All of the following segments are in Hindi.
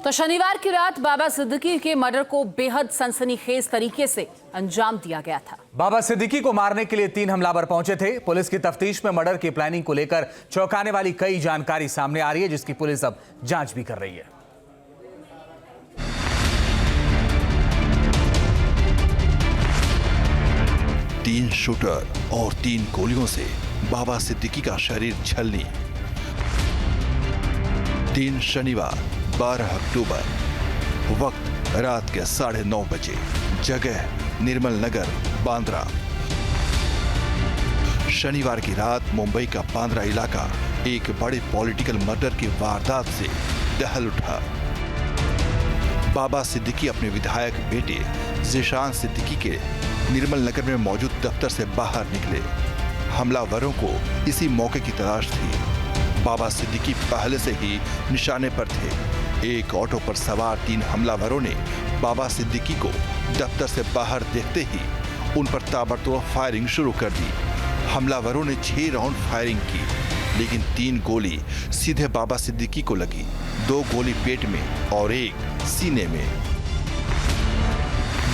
तो शनिवार की रात बाबा सिद्दीकी के मर्डर को बेहद सनसनीखेज तरीके से अंजाम दिया गया था। बाबा सिद्दीकी को मारने के लिए 3 हमलावर पहुंचे थे। पुलिस की तफ्तीश में मर्डर की प्लानिंग को लेकर चौंकाने वाली कई जानकारी सामने आ रही है, जिसकी पुलिस अब जांच भी कर रही है। तीन शूटर और 3 गोलियों से बाबा सिद्दीकी का शरीर छलनी। 3 शनिवार 12 अक्टूबर, वक्त रात के 9:30 बजे, जगह निर्मल नगर, बांद्रा। शनिवार की रात मुंबई का बांद्रा इलाका एक बड़े पॉलिटिकल मर्डर की वारदात से दहल उठा। बाबा सिद्दीकी अपने विधायक बेटे ज़ीशान सिद्दीकी के निर्मल नगर में मौजूद दफ्तर से बाहर निकले। हमलावरों को इसी मौके की तलाश थी। बाबा सिद्दीकी पहले से ही निशाने पर थे। एक ऑटो पर सवार 3 हमलावरों ने बाबा सिद्दीकी को दफ्तर से बाहर देखते ही उन पर ताबड़तोड़ फायरिंग शुरू कर दी। हमलावरों ने 6 राउंड फायरिंग की, लेकिन 3 गोली सीधे बाबा सिद्दीकी को लगी। 2 गोली पेट में और 1 सीने में।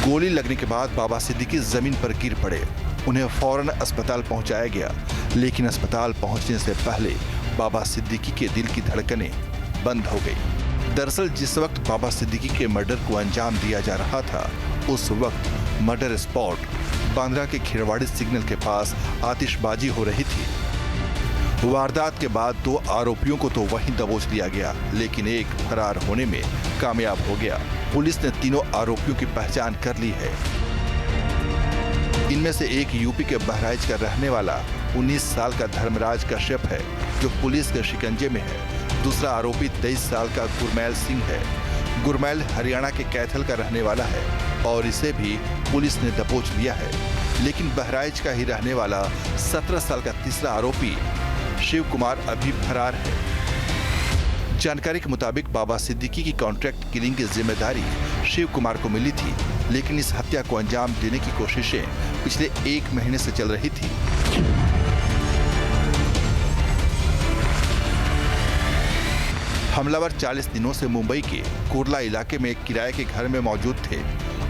गोली लगने के बाद बाबा सिद्दीकी जमीन पर गिर पड़े। उन्हें फौरन अस्पताल पहुंचाया गया, लेकिन अस्पताल पहुंचने से पहले बाबा सिद्दीकी के दिल की धड़कनें बंद हो गई। दरअसल जिस वक्त बाबा सिद्दीकी के मर्डर को अंजाम दिया जा रहा था, उस वक्त मर्डर स्पॉट बांद्रा के खिरवाड़ी सिग्नल के पास आतिशबाजी हो रही थी। वारदात के बाद 2 आरोपियों को तो वहीं दबोच लिया गया, लेकिन एक फरार होने में कामयाब हो गया। पुलिस ने तीनों आरोपियों की पहचान कर ली है। इनमें से एक यूपी के बहराइच का रहने वाला 19 साल का धर्मराज कश्यप है, जो पुलिस के शिकंजे में है। दूसरा आरोपी 23 साल का गुरमैल सिंह है। गुरमैल हरियाणा के कैथल का रहने वाला है और इसे भी पुलिस ने दबोच लिया है। लेकिन बहराइच का ही रहने वाला 17 साल का तीसरा आरोपी शिव कुमार अभी फरार है। जानकारी के मुताबिक बाबा सिद्दीकी की कॉन्ट्रैक्ट किलिंग की जिम्मेदारी शिव कुमार को मिली थी, लेकिन इस हत्या को अंजाम देने की कोशिशें पिछले 1 महीने से चल रही थी। हमलावर 40 दिनों से मुंबई के कुर्ला इलाके में एक किराए के घर में मौजूद थे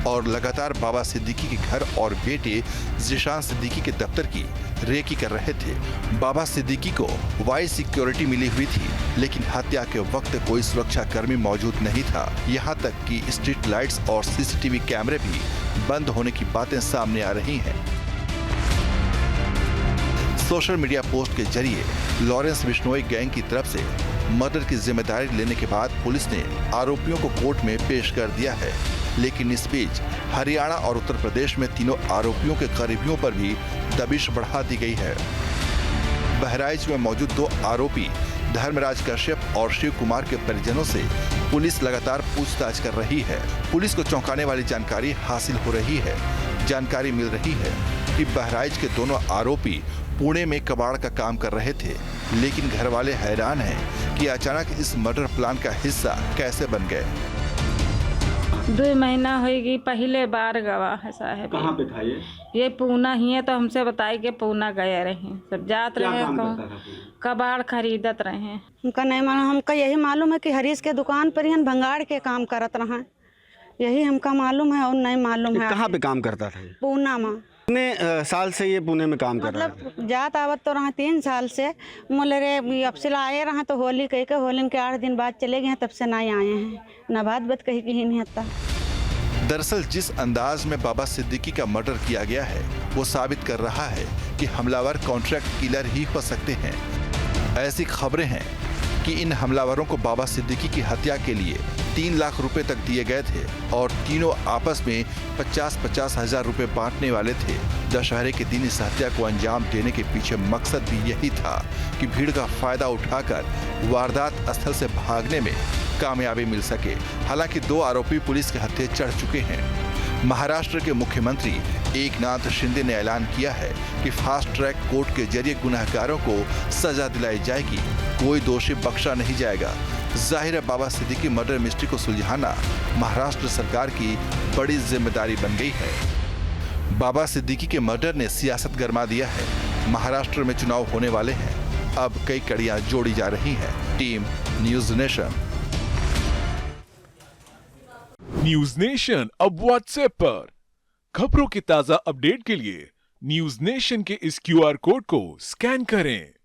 और लगातार बाबा सिद्दीकी के घर और बेटे ज़ीशान सिद्दीकी के दफ्तर की रेकी कर रहे थे। बाबा सिद्दीकी को वाई सिक्योरिटी मिली हुई थी, लेकिन हत्या के वक्त कोई सुरक्षा कर्मी मौजूद नहीं था। यहाँ तक कि स्ट्रीट लाइट्स और सीसीटीवी कैमरे भी बंद होने की बातें सामने आ रही हैं। सोशल मीडिया पोस्ट के जरिए लॉरेंस बिश्नोई गैंग की तरफ से मर्डर की जिम्मेदारी लेने के बाद पुलिस ने आरोपियों को कोर्ट में पेश कर दिया है, लेकिन इस बीच हरियाणा और उत्तर प्रदेश में तीनों आरोपियों के करीबियों पर भी दबिश बढ़ा दी गई है। बहराइच में मौजूद 2 आरोपी धर्मराज कश्यप और शिव कुमार के परिजनों से पुलिस लगातार पूछताछ कर रही है। पुलिस को चौंकाने वाली जानकारी हासिल हो रही है। जानकारी मिल रही है कि बहराइच के दोनों आरोपी पुणे में कबाड़ का काम कर रहे थे, लेकिन घर वाले हैरान हैं कि अचानक इस मर्डर प्लान का हिस्सा कैसे बन गए। 2 महीना होगी पहले बार गवा है साहब। कहाँ पे था ये पूना ही है, तो हमसे बताई के पूना गए रहे, सब जात रहे, कबाड़ खरीदत रहे। हमका नहीं मालूम, हमका यही मालूम है कि हरीश के दुकान पर ही भंगाड़ के काम करत रहा, यही हमका मालूम है और नहीं मालूम है। कहाँ पे काम करता था? पूना में। कितने साल से ये पुणे में काम कर रहा है? मतलब जात आवत तो रहा 3 साल से। मोले रे अब से आए रहा तो होली कह के, होली के 8 दिन बाद चले गए, तब से नहीं आए हैं। न बात बात कहीं की नहीं आता। दरअसल जिस अंदाज में बाबा सिद्दीकी का मर्डर किया गया है, वो साबित कर रहा है कि हमलावर कॉन्ट्रैक्ट किलर ही हो सकते हैं। ऐसी खबरें हैं कि इन हमलावरों को बाबा सिद्दीकी की हत्या के लिए 3 लाख रुपए तक दिए गए थे और तीनों आपस में 50-50 हजार रुपए बांटने वाले थे। दशहरे के दिन इस हत्या को अंजाम देने के पीछे मकसद भी यही था कि भीड़ का फायदा उठाकर वारदात स्थल से भागने में कामयाबी मिल सके। हालांकि 2 आरोपी पुलिस के हत्थे चढ़ चुके हैं। महाराष्ट्र के मुख्यमंत्री एकनाथ शिंदे ने ऐलान किया है कि फास्ट ट्रैक कोर्ट के जरिए गुनहगारों को सजा दिलाई जाएगी, कोई दोषी बख्शा नहीं जाएगा। जाहिर है बाबा सिद्दीकी मर्डर मिस्ट्री को सुलझाना महाराष्ट्र सरकार की बड़ी जिम्मेदारी बन गई है। बाबा सिद्दीकी के मर्डर ने सियासत गरमा दिया है। महाराष्ट्र में चुनाव होने वाले हैं, अब कई कड़ियां जोड़ी जा रही हैं। Team news nation. News nation अब व्हाट्सएप पर। खबरों के ताजा अपडेट के लिए न्यूज नेशन के इस QR कोड को स्कैन करें।